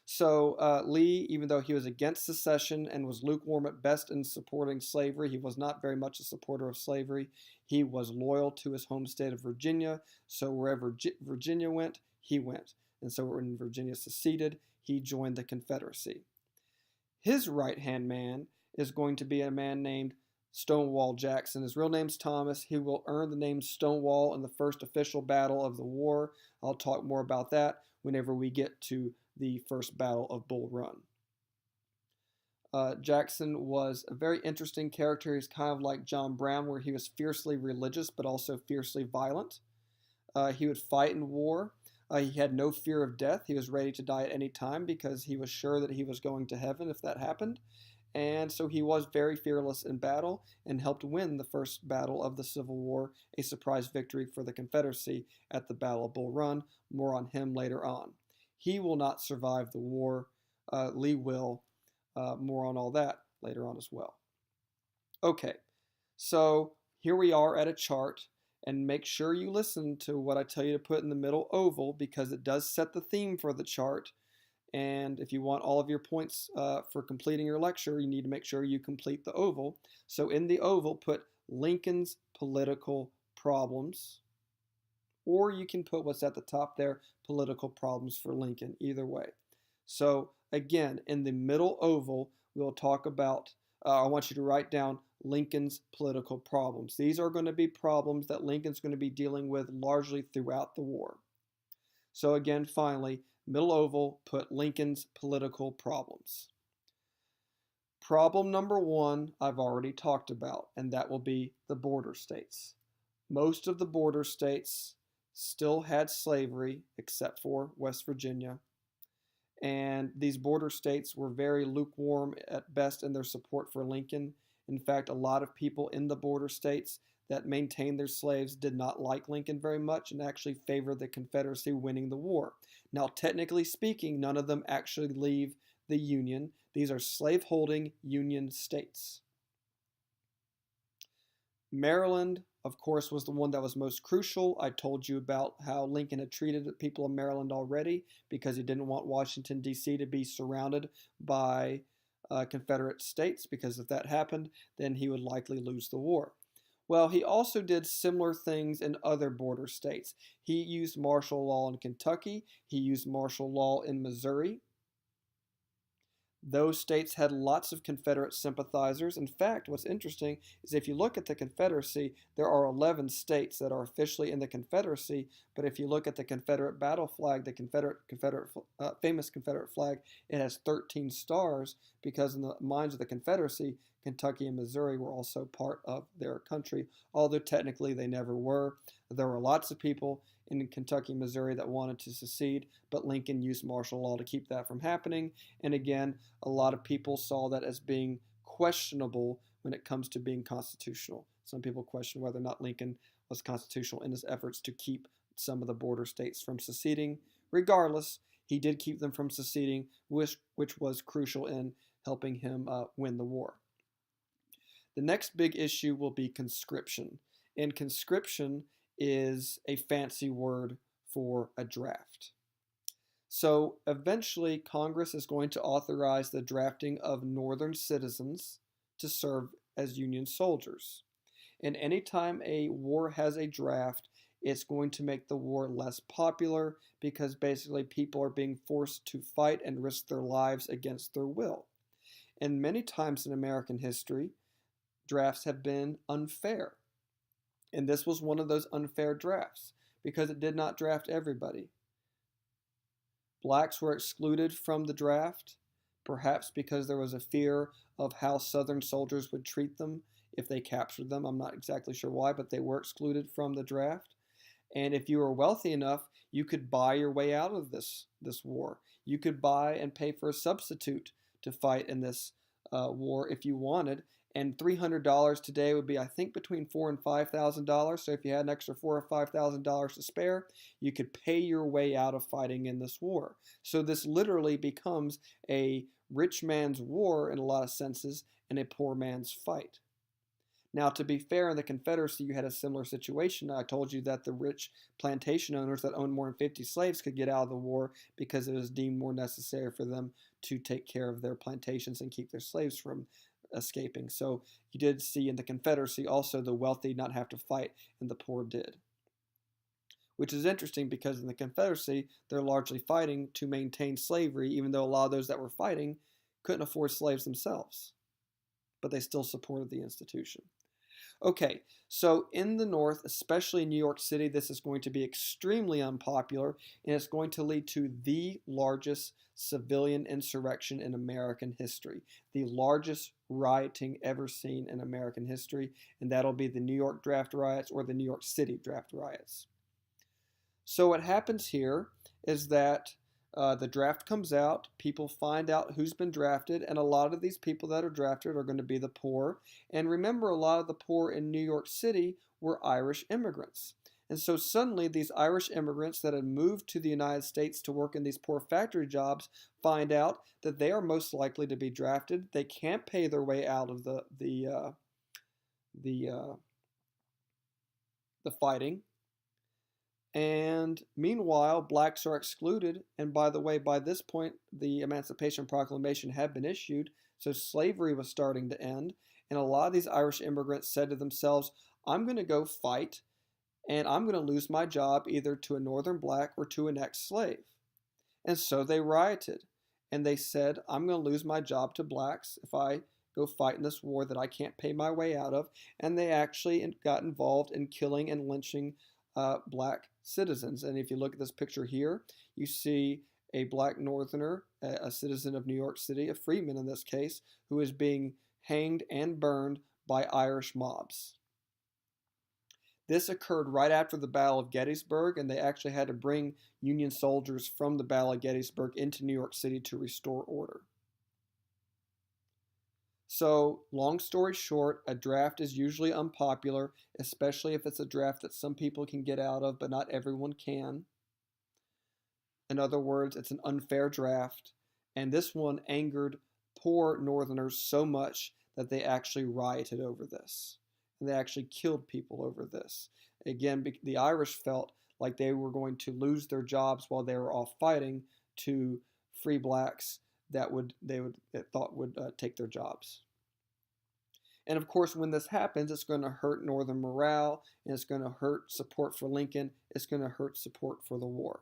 So Lee, even though he was against secession and was lukewarm at best in supporting slavery, he was not very much a supporter of slavery. He was loyal to his home state of Virginia. So wherever Virginia went, he went. And so when Virginia seceded, he joined the Confederacy. His right-hand man is going to be a man named Stonewall Jackson. His real name's Thomas. He will earn the name Stonewall in the first official battle of the war. I'll talk more about that whenever we get to the first battle of Bull Run. Jackson was a very interesting character. He's kind of like John Brown, where he was fiercely religious but also fiercely violent. He would fight in war. He had no fear of death. He was ready to die at any time because he was sure that he was going to heaven if that happened. And so he was very fearless in battle and helped win the first battle of the Civil War, a surprise victory for the Confederacy at the Battle of Bull Run. More on him later on. He will not survive the war. Lee will. More on all that later on as well. Okay, so here we are at a chart, and make sure you listen to what I tell you to put in the middle oval because it does set the theme for the chart. And if you want all of your points for completing your lecture, you need to make sure you complete the oval. So in the oval, put Lincoln's political problems. Or you can put what's at the top there, political problems for Lincoln, either way. So again, in the middle oval, we'll talk about, I want you to write down Lincoln's political problems. These are going to be problems that Lincoln's going to be dealing with largely throughout the war. So again, finally, middle oval, put Lincoln's political problems. Problem number one, I've already talked about, and that will be the border states. Most of the border states still had slavery, except for West Virginia. And these border states were very lukewarm at best in their support for Lincoln. In fact, a lot of people in the border states that maintained their slaves did not like Lincoln very much and actually favored the Confederacy winning the war. Now, technically speaking, none of them actually leave the Union. These are slave-holding Union states. Maryland, of course, was the one that was most crucial. I told you about how Lincoln had treated the people of Maryland already because he didn't want Washington, D.C. to be surrounded by Confederate states, because if that happened, then he would likely lose the war. Well, he also did similar things in other border states. He used martial law in Kentucky. He used martial law in Missouri. Those states had lots of Confederate sympathizers. In fact, what's interesting is if you look at the Confederacy, there are 11 states that are officially in the Confederacy, but if you look at the Confederate battle flag, the famous Confederate flag, it has 13 stars because in the minds of the Confederacy, Kentucky and Missouri were also part of their country, although technically they never were. There were lots of people in Kentucky and Missouri that wanted to secede, but Lincoln used martial law to keep that from happening. And again, a lot of people saw that as being questionable when it comes to being constitutional. Some people question whether or not Lincoln was constitutional in his efforts to keep some of the border states from seceding. Regardless, he did keep them from seceding, which was crucial in helping him win the war. The next big issue will be conscription. And conscription is a fancy word for a draft. So eventually, Congress is going to authorize the drafting of Northern citizens to serve as Union soldiers. And anytime a war has a draft, it's going to make the war less popular because basically people are being forced to fight and risk their lives against their will. And many times in American history, drafts have been unfair. And this was one of those unfair drafts because it did not draft everybody. Blacks were excluded from the draft, perhaps because there was a fear of how Southern soldiers would treat them if they captured them. I'm not exactly sure why, but they were excluded from the draft. And if you were wealthy enough, you could buy your way out of this war. You could buy and pay for a substitute to fight in this war if you wanted. And $300 today would be, I think, between $4,000 and $5,000. So if you had an extra $4,000 or $5,000 to spare, you could pay your way out of fighting in this war. So this literally becomes a rich man's war in a lot of senses and a poor man's fight. Now, to be fair, in the Confederacy, you had a similar situation. I told you that the rich plantation owners that owned more than 50 slaves could get out of the war because it was deemed more necessary for them to take care of their plantations and keep their slaves from escaping. So you did see in the Confederacy also the wealthy not have to fight and the poor did. Which is interesting because in the Confederacy, they're largely fighting to maintain slavery, even though a lot of those that were fighting couldn't afford slaves themselves. But they still supported the institution. Okay, so in the North, especially in New York City, this is going to be extremely unpopular, and it's going to lead to the largest civilian insurrection in American history, the largest rioting ever seen in American history, and that'll be the New York draft riots or the New York City draft riots. So what happens here is that the draft comes out, people find out who's been drafted, and a lot of these people that are drafted are going to be the poor. And remember, a lot of the poor in New York City were Irish immigrants. And so suddenly these Irish immigrants that had moved to the United States to work in these poor factory jobs find out that they are most likely to be drafted. They can't pay their way out of the fighting. And meanwhile, blacks are excluded. And by the way, by this point, the Emancipation Proclamation had been issued, so slavery was starting to end. And a lot of these Irish immigrants said to themselves, I'm going to go fight, and I'm going to lose my job either to a northern black or to an ex-slave. And so they rioted. And they said, I'm going to lose my job to blacks if I go fight in this war that I can't pay my way out of. And they actually got involved in killing and lynching black citizens. And if you look at this picture here, you see a black northerner, a citizen of New York City, a freeman in this case, who is being hanged and burned by Irish mobs. This occurred right after the Battle of Gettysburg, and they actually had to bring Union soldiers from the Battle of Gettysburg into New York City to restore order. So, long story short, a draft is usually unpopular, especially if it's a draft that some people can get out of, but not everyone can. In other words, it's an unfair draft, and this one angered poor Northerners so much that they actually rioted over this. and they actually killed people over this. Again, the Irish felt like they were going to lose their jobs while they were off fighting to free blacks that thought would take their jobs. And of course, when this happens, it's going to hurt Northern morale, and it's going to hurt support for Lincoln. It's going to hurt support for the war.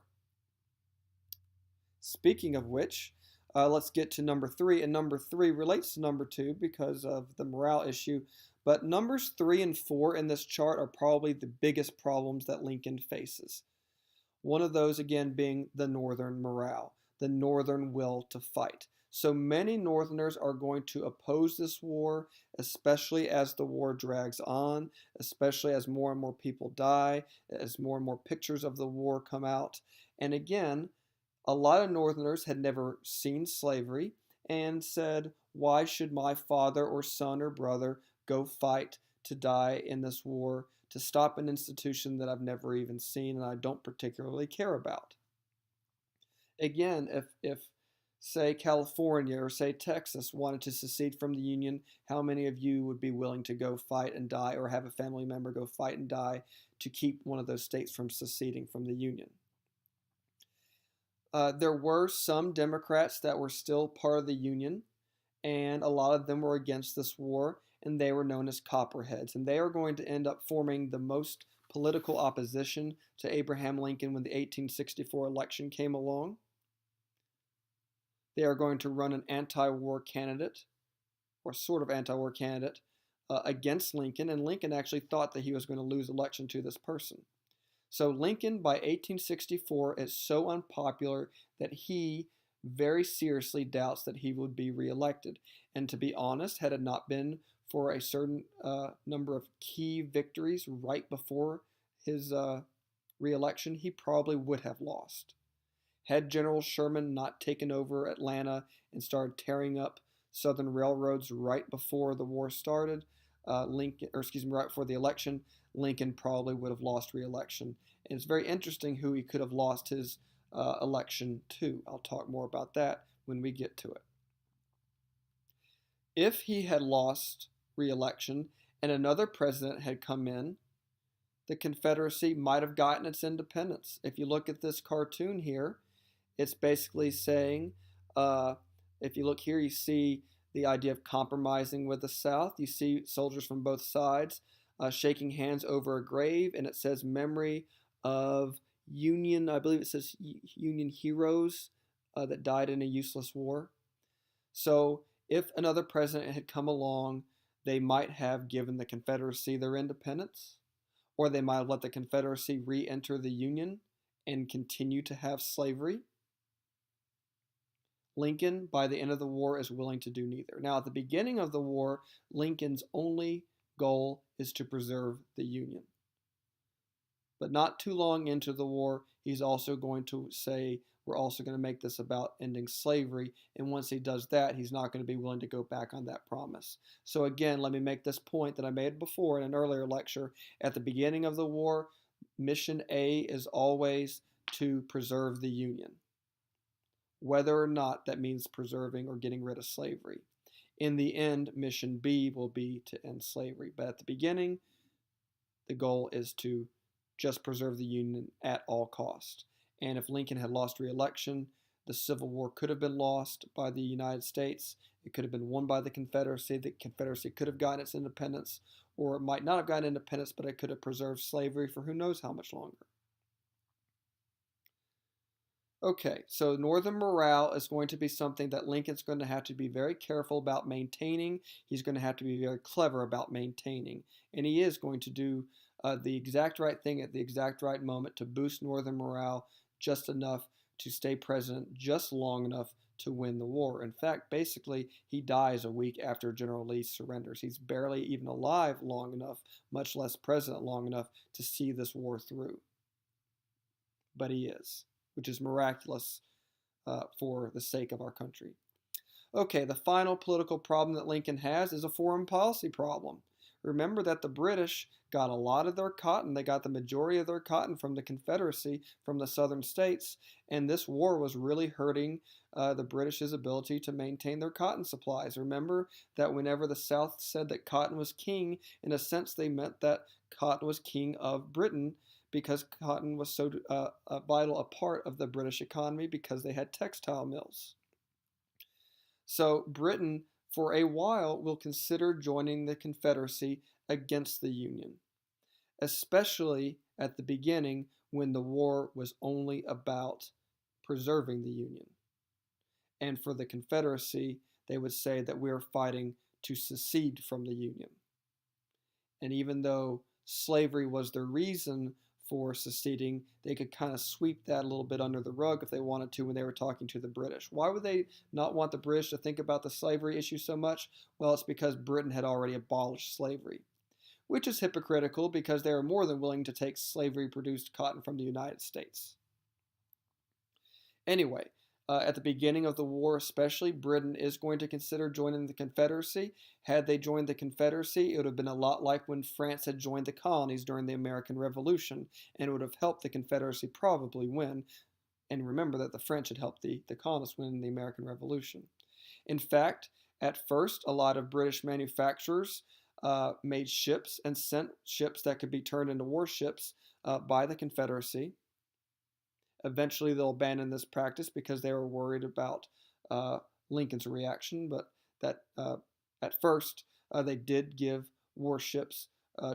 Speaking of which, let's get to number 3. And number 3 relates to number 2 because of the morale issue. But numbers 3 and 4 in this chart are probably the biggest problems that Lincoln faces. One of those, again, being the Northern morale, the Northern will to fight. So many Northerners are going to oppose this war, especially as the war drags on, especially as more and more people die, as more and more pictures of the war come out. And again, a lot of Northerners had never seen slavery and said, why should my father or son or brother go fight to die in this war to stop an institution that I've never even seen and I don't particularly care about? Again, if say California or say Texas wanted to secede from the Union, how many of you would be willing to go fight and die or have a family member go fight and die to keep one of those states from seceding from the Union? There were some Democrats that were still part of the Union, and a lot of them were against this war, and they were known as Copperheads. And they are going to end up forming the most political opposition to Abraham Lincoln when the 1864 election came along. They are going to run an anti-war candidate, or sort of anti-war candidate, against Lincoln, and Lincoln actually thought that he was going to lose election to this person. So Lincoln, by 1864, is so unpopular that he very seriously doubts that he would be reelected. And to be honest, had it not been for a certain number of key victories right before his reelection, he probably would have lost. Had General Sherman not taken over Atlanta and started tearing up Southern railroads right before the war started, right before the election, Lincoln probably would have lost re-election. And it's very interesting who he could have lost his election to. I'll talk more about that when we get to it. If he had lost re-election and another president had come in, the Confederacy might have gotten its independence. If you look at this cartoon here, it's basically saying, if you look here, you see the idea of compromising with the South. You see soldiers from both sides shaking hands over a grave, and it says memory of Union, I believe it says Union heroes that died in a useless war. So if another president had come along, they might have given the Confederacy their independence, or they might have let the Confederacy re-enter the Union and continue to have slavery. Lincoln, by the end of the war, is willing to do neither. Now, at the beginning of the war, Lincoln's only goal is to preserve the Union. But not too long into the war, he's also going to say, we're also going to make this about ending slavery. And once he does that, he's not going to be willing to go back on that promise. So again, let me make this point that I made before in an earlier lecture. At the beginning of the war, mission A is always to preserve the Union, whether or not that means preserving or getting rid of slavery. In the end, mission B will be to end slavery. But at the beginning, the goal is to just preserve the Union at all cost. And if Lincoln had lost re-election, the Civil War could have been lost by the United States. It could have been won by the Confederacy. The Confederacy could have gotten its independence, or it might not have gotten independence, but it could have preserved slavery for who knows how much longer. Okay, so Northern morale is going to be something that Lincoln's going to have to be very careful about maintaining. He's going to have to be very clever about maintaining. And he is going to do the exact right thing at the exact right moment to boost Northern morale just enough to stay president, just long enough to win the war. In fact, basically, he dies a week after General Lee surrenders. He's barely even alive long enough, much less president long enough, to see this war through. But he is, which is miraculous for the sake of our country. Okay, the final political problem that Lincoln has is a foreign policy problem. Remember that the British got a lot of their cotton. They got the majority of their cotton from the Confederacy, from the southern states, and this war was really hurting the British's ability to maintain their cotton supplies. Remember that whenever the South said that cotton was king, in a sense they meant that cotton was king of Britain, because cotton was so vital a part of the British economy because they had textile mills. So Britain, for a while, will consider joining the Confederacy against the Union, especially at the beginning when the war was only about preserving the Union. And for the Confederacy, they would say that we are fighting to secede from the Union. And even though slavery was the reason for seceding, they could kind of sweep that a little bit under the rug if they wanted to when they were talking to the British. Why would they not want the British to think about the slavery issue so much? Well, it's because Britain had already abolished slavery, which is hypocritical because they were more than willing to take slavery-produced cotton from the United States. Anyway, at the beginning of the war especially, Britain is going to consider joining the Confederacy. Had they joined the Confederacy, it would have been a lot like when France had joined the colonies during the American Revolution, and it would have helped the Confederacy probably win. And remember that the French had helped the colonists win the American Revolution. In fact, at first, a lot of British manufacturers made ships and sent ships that could be turned into warships by the Confederacy. Eventually, they'll abandon this practice because they were worried about Lincoln's reaction. But that at first, they did give warships,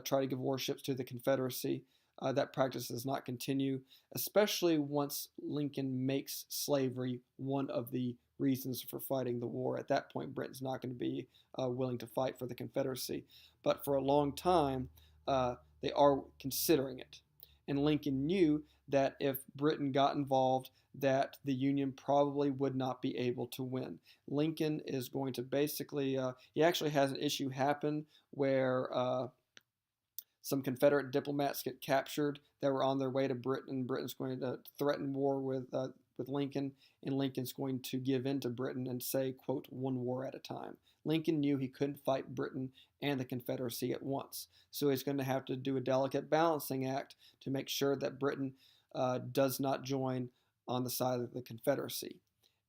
try to give warships to the Confederacy. That practice does not continue, especially once Lincoln makes slavery one of the reasons for fighting the war. At that point, Britain's not going to be willing to fight for the Confederacy. But for a long time, they are considering it. And Lincoln knew that if Britain got involved, that the Union probably would not be able to win. Lincoln is going to basically, he actually has an issue happen where some Confederate diplomats get captured that were on their way to Britain. Britain's going to threaten war with Lincoln, and Lincoln's going to give in to Britain and say, quote, one war at a time. Lincoln knew he couldn't fight Britain and the Confederacy at once, so he's going to have to do a delicate balancing act to make sure that Britain does not join on the side of the Confederacy.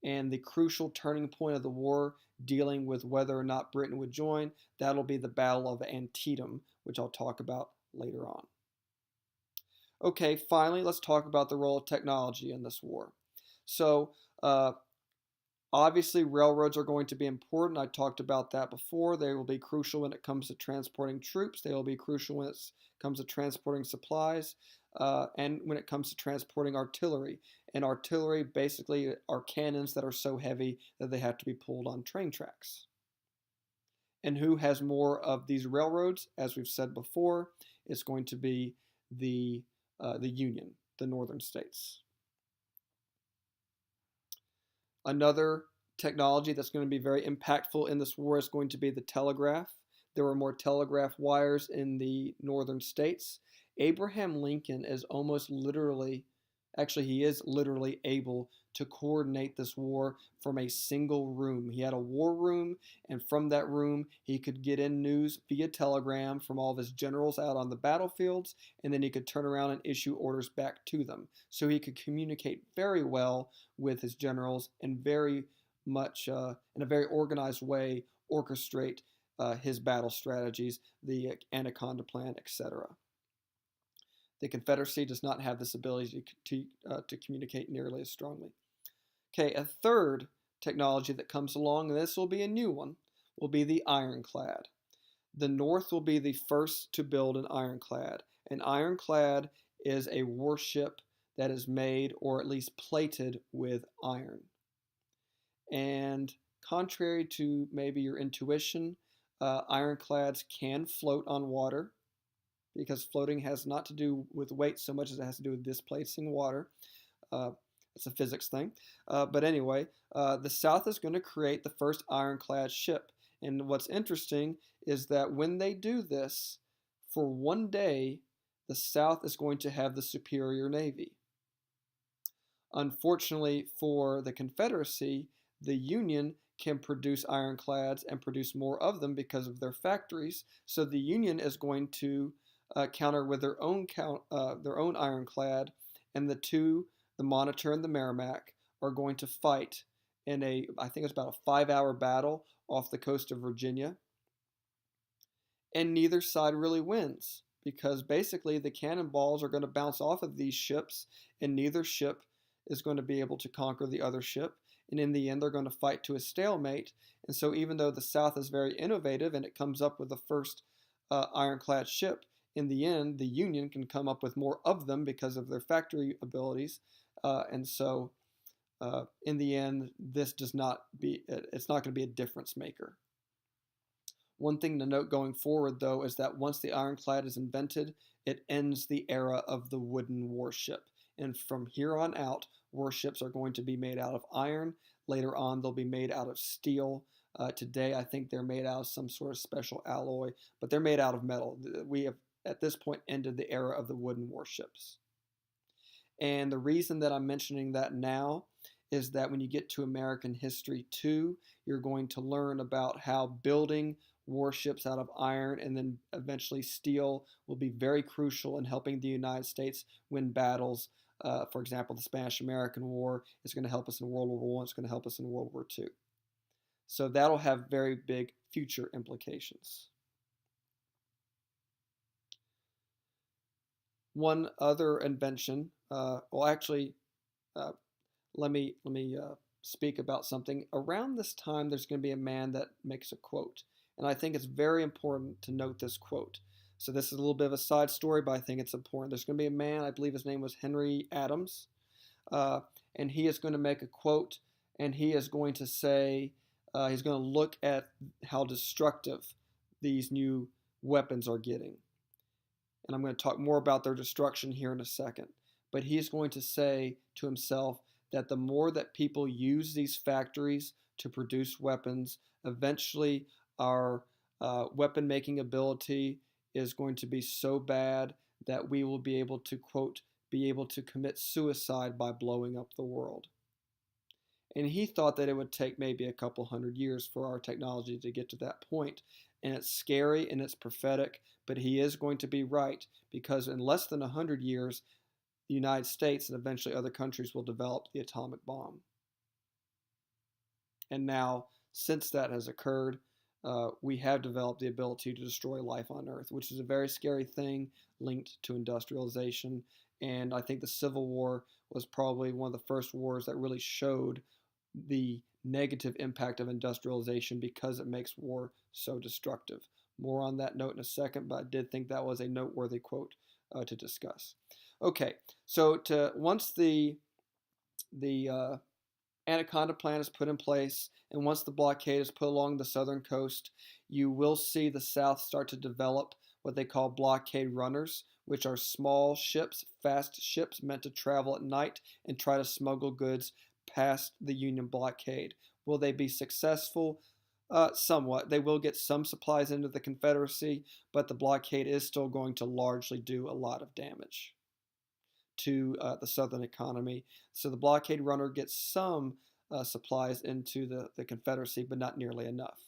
And the crucial turning point of the war, dealing with whether or not Britain would join, that'll be the Battle of Antietam, which I'll talk about later on. Okay, finally, let's talk about the role of technology in this war. So, obviously, railroads are going to be important. I talked about that before. They will be crucial when it comes to transporting troops. They will be crucial when it comes to transporting supplies, and when it comes to transporting artillery. And artillery basically are cannons that are so heavy that they have to be pulled on train tracks. And who has more of these railroads? As we've said before, it's going to be the Union, the northern states. Another technology that's going to be very impactful in this war is going to be the telegraph. There were more telegraph wires in the northern states. Abraham Lincoln is almost literally, actually he is literally able to coordinate this war from a single room. He had a war room, and from that room he could get in news via telegram from all of his generals out on the battlefields, and then he could turn around and issue orders back to them. So he could communicate very well with his generals and very much, in a very organized way, orchestrate his battle strategies, the Anaconda Plan, etc. The Confederacy does not have this ability to communicate nearly as strongly. Okay, a third technology that comes along, and this will be a new one, will be the ironclad. The North will be the first to build an ironclad. An ironclad is a warship that is made or at least plated with iron. And contrary to maybe your intuition, ironclads can float on water, because floating has not to do with weight so much as it has to do with displacing water. It's a physics thing. But anyway, the South is going to create the first ironclad ship. And what's interesting is that when they do this, for one day, the South is going to have the superior navy. Unfortunately for the Confederacy, the Union can produce ironclads and produce more of them because of their factories. So the Union is going to counter with their own ironclad, and the Monitor and the Merrimac, are going to fight in I think it's about a 5-hour battle off the coast of Virginia. And neither side really wins because basically the cannonballs are going to bounce off of these ships, and neither ship is going to be able to conquer the other ship. And in the end, they're going to fight to a stalemate. And so, even though the South is very innovative and it comes up with the first ironclad ship, in the end, the Union can come up with more of them because of their factory abilities. And so, in the end, it's not going to be a difference maker. One thing to note going forward, though, is that once the ironclad is invented, it ends the era of the wooden warship. And from here on out, warships are going to be made out of iron. Later on, they'll be made out of steel. Today, I think they're made out of some sort of special alloy, but they're made out of metal. We have, at this point, ended the era of the wooden warships. And the reason that I'm mentioning that now is that when you get to American history 2, you're going to learn about how building warships out of iron and then eventually steel will be very crucial in helping the United States win battles. For example, the Spanish-American War is going to help us in World War I. It's going to help us in World War II. So that'll have very big future implications. One other invention, let me speak about something. Around this time, there's going to be a man that makes a quote. And I think it's very important to note this quote. So this is a little bit of a side story, but I think it's important. There's going to be a man, I believe his name was Henry Adams, and he is going to make a quote, and he is going to say, he's going to look at how destructive these new weapons are getting. And I'm going to talk more about their destruction here in a second. But he's going to say to himself that the more that people use these factories to produce weapons, eventually our weapon making ability is going to be so bad that we will be able to, quote, be able to commit suicide by blowing up the world. And he thought that it would take maybe a couple hundred years for our technology to get to that point. And it's scary and it's prophetic, but he is going to be right because in less than 100 years, the United States and eventually other countries will develop the atomic bomb. And now, since that has occurred, we have developed the ability to destroy life on Earth, which is a very scary thing linked to industrialization. And I think the Civil War was probably one of the first wars that really showed the negative impact of industrialization because it makes war so destructive. More on that note in a second, but I did think that was a noteworthy quote to discuss. Okay, so once the Anaconda Plan is put in place, and once the blockade is put along the southern coast, you will see the South start to develop what they call blockade runners, which are small ships, fast ships meant to travel at night and try to smuggle goods past the Union blockade. Will they be successful? Somewhat. They will get some supplies into the Confederacy, but the blockade is still going to largely do a lot of damage to the Southern economy. So the blockade runner gets some supplies into the Confederacy, but not nearly enough.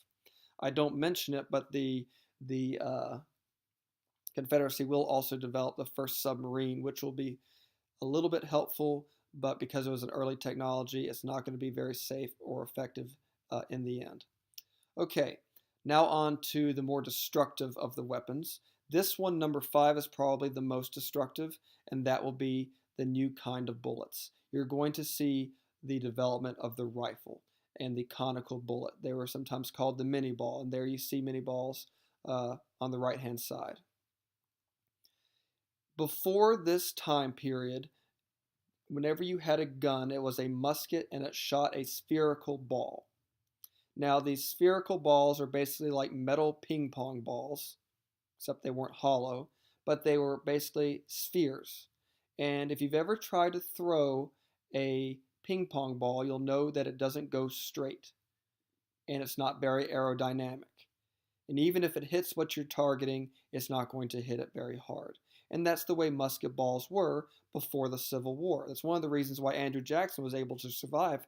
I don't mention it, but the Confederacy will also develop the first submarine, which will be a little bit helpful, but because it was an early technology, it's not going to be very safe or effective in the end. Okay, now on to the more destructive of the weapons. This one, number 5, is probably the most destructive, and that will be the new kind of bullets. You're going to see the development of the rifle and the conical bullet. They were sometimes called the mini ball, and there you see mini balls on the right-hand side. Before this time period, whenever you had a gun, it was a musket and it shot a spherical ball. Now, these spherical balls are basically like metal ping pong balls, except they weren't hollow, but they were basically spheres. And if you've ever tried to throw a ping pong ball, you'll know that it doesn't go straight, and it's not very aerodynamic. And even if it hits what you're targeting, it's not going to hit it very hard. And that's the way musket balls were before the Civil War. That's one of the reasons why Andrew Jackson was able to survive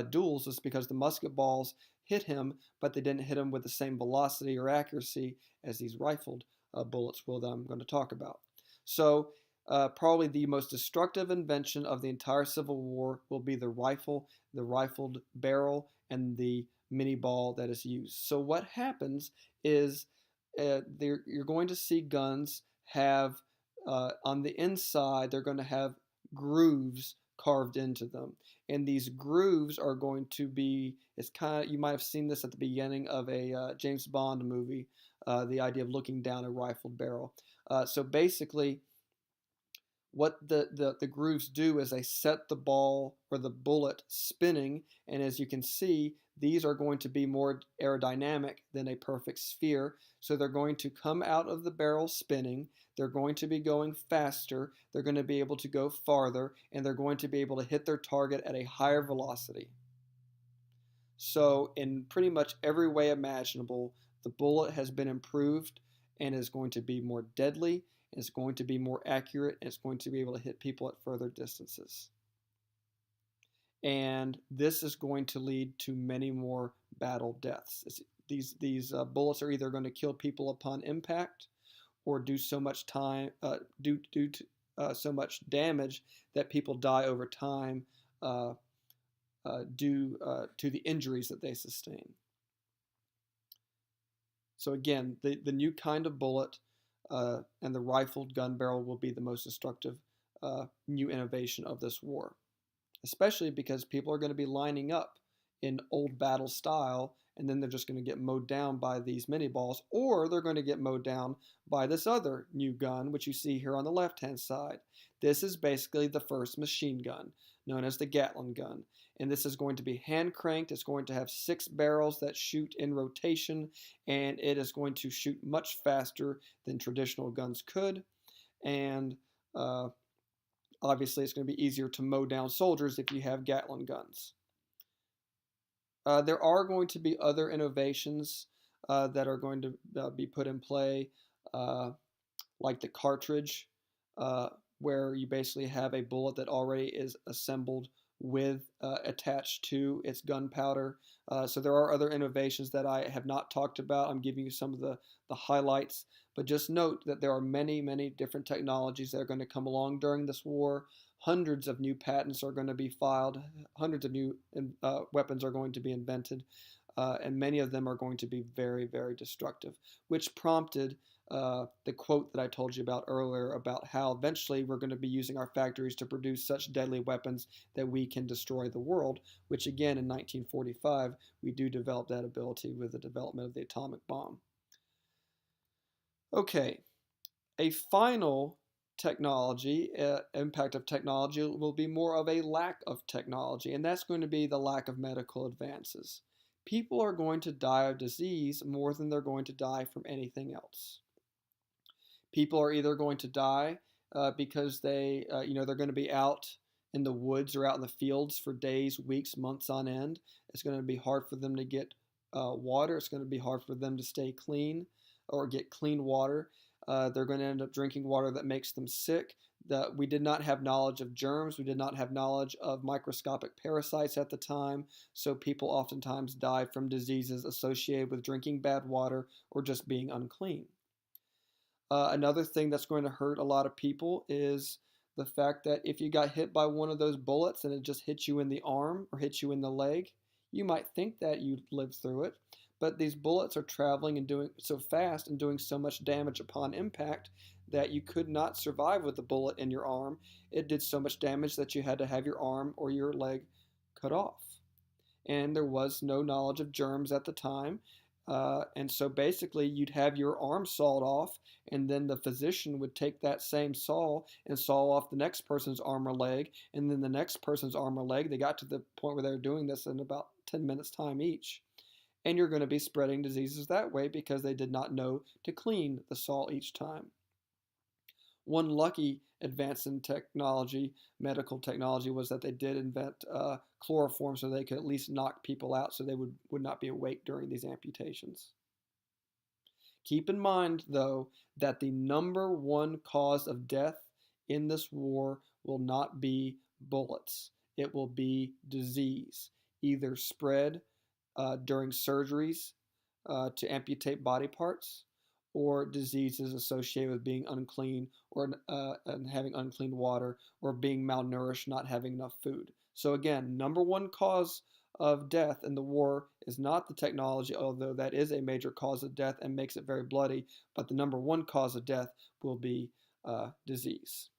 duels, is because the musket balls hit him, but they didn't hit him with the same velocity or accuracy as these rifled bullets will that I'm going to talk about. So probably the most destructive invention of the entire Civil War will be the rifle, the rifled barrel, and the mini ball that is used. So what happens is you're going to see guns have on the inside, they're going to have grooves carved into them. And these grooves are going to be, it's kind of, you might have seen this at the beginning of a James Bond movie, the idea of looking down a rifled barrel. So basically, what the grooves do is they set the ball or the bullet spinning, and as you can see, these are going to be more aerodynamic than a perfect sphere. So they're going to come out of the barrel spinning, they're going to be going faster, they're going to be able to go farther, and they're going to be able to hit their target at a higher velocity. So in pretty much every way imaginable, the bullet has been improved and is going to be more deadly, it's going to be more accurate, and it's going to be able to hit people at further distances. And this is going to lead to many more battle deaths. These bullets are either going to kill people upon impact, or do so much so much damage that people die over time due to the injuries that they sustain. So again, the new kind of bullet and the rifled gun barrel will be the most destructive new innovation of this war, especially because people are going to be lining up in old battle style, and then they're just going to get mowed down by these mini balls, or they're going to get mowed down by this other new gun, which you see here on the left-hand side. This is basically the first machine gun, known as the Gatling gun. And this is going to be hand cranked. It's going to have 6 barrels that shoot in rotation, and it is going to shoot much faster than traditional guns could. And obviously, it's going to be easier to mow down soldiers if you have Gatling guns. There are going to be other innovations that are going to be put in play, like the cartridge, where you basically have a bullet that already is assembled with attached to its gunpowder. So there are other innovations that I have not talked about. I'm giving you some of the highlights, but just note that there are many, many different technologies that are going to come along during this war. Hundreds of new patents are going to be filed. Hundreds of new weapons are going to be invented, and many of them are going to be very, very destructive, which prompted the quote that I told you about earlier about how eventually we're going to be using our factories to produce such deadly weapons that we can destroy the world, which again in 1945 we do develop that ability with the development of the atomic bomb. Okay, a final technology, impact of technology will be more of a lack of technology, and that's going to be the lack of medical advances. People are going to die of disease more than they're going to die from anything else. People are either going to die because they're going to be out in the woods or out in the fields for days, weeks, months on end. It's going to be hard for them to get water. It's going to be hard for them to stay clean or get clean water. They're going to end up drinking water that makes them sick. We did not have knowledge of germs. We did not have knowledge of microscopic parasites at the time. So people oftentimes die from diseases associated with drinking bad water or just being unclean. Another thing that's going to hurt a lot of people is the fact that if you got hit by one of those bullets and it just hit you in the arm or hit you in the leg, you might think that you'd live through it. But these bullets are traveling and doing so fast and doing so much damage upon impact that you could not survive with the bullet in your arm. It did so much damage that you had to have your arm or your leg cut off. And there was no knowledge of germs at the time. And so basically you'd have your arm sawed off, and then the physician would take that same saw and saw off the next person's arm or leg, and then the next person's arm or leg. They got to the point where they were doing this in about 10 minutes time each. And you're going to be spreading diseases that way because they did not know to clean the saw each time. One lucky advance in technology, medical technology, was that they did invent chloroform so they could at least knock people out so they would not be awake during these amputations. Keep in mind, though, that the number one cause of death in this war will not be bullets. It will be disease, either spread during surgeries to amputate body parts, or diseases associated with being unclean or and having unclean water, or being malnourished, not having enough food. So again, number one cause of death in the war is not the technology, although that is a major cause of death and makes it very bloody, but the number one cause of death will be disease.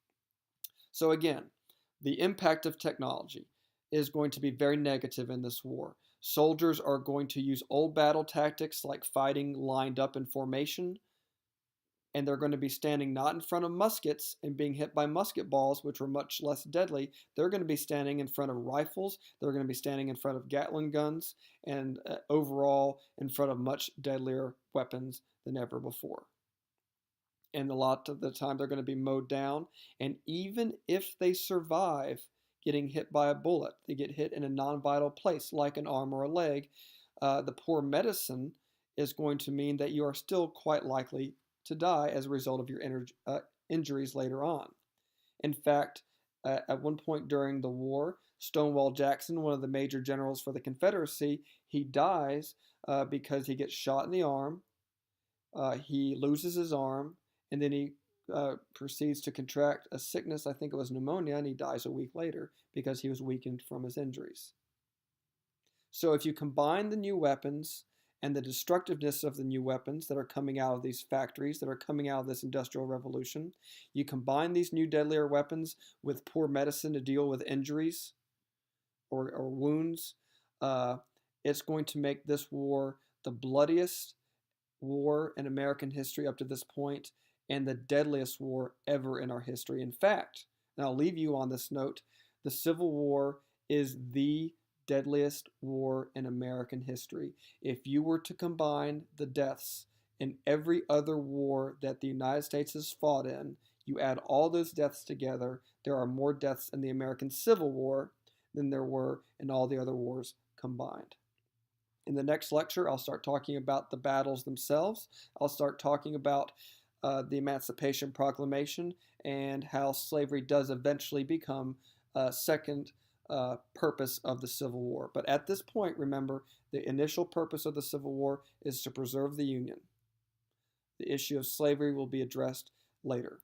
So again, the impact of technology is going to be very negative in this war. Soldiers are going to use old battle tactics like fighting lined up in formation, and they're going to be standing not in front of muskets and being hit by musket balls, which were much less deadly. They're going to be standing in front of rifles. They're going to be standing in front of Gatling guns, and overall in front of much deadlier weapons than ever before. And a lot of the time they're going to be mowed down. And even if they survive getting hit by a bullet, they get hit in a non-vital place like an arm or a leg, the poor medicine is going to mean that you are still quite likely to die as a result of your injuries later on. In fact, at one point during the war, Stonewall Jackson, one of the major generals for the Confederacy, he dies because he gets shot in the arm, he loses his arm, and then he proceeds to contract a sickness, I think it was pneumonia, and he dies a week later because he was weakened from his injuries. So if you combine the new weapons and the destructiveness of the new weapons that are coming out of these factories, that are coming out of this industrial revolution, you combine these new deadlier weapons with poor medicine to deal with injuries or wounds, it's going to make this war the bloodiest war in American history up to this point, and the deadliest war ever in our history. In fact, and I'll leave you on this note, the Civil War is the deadliest war in American history. If you were to combine the deaths in every other war that the United States has fought in, you add all those deaths together, there are more deaths in the American Civil War than there were in all the other wars combined. In the next lecture, I'll start talking about the battles themselves. I'll start talking about the Emancipation Proclamation and how slavery does eventually become a second purpose of the Civil War. But at this point, remember, the initial purpose of the Civil War is to preserve the Union. The issue of slavery will be addressed later.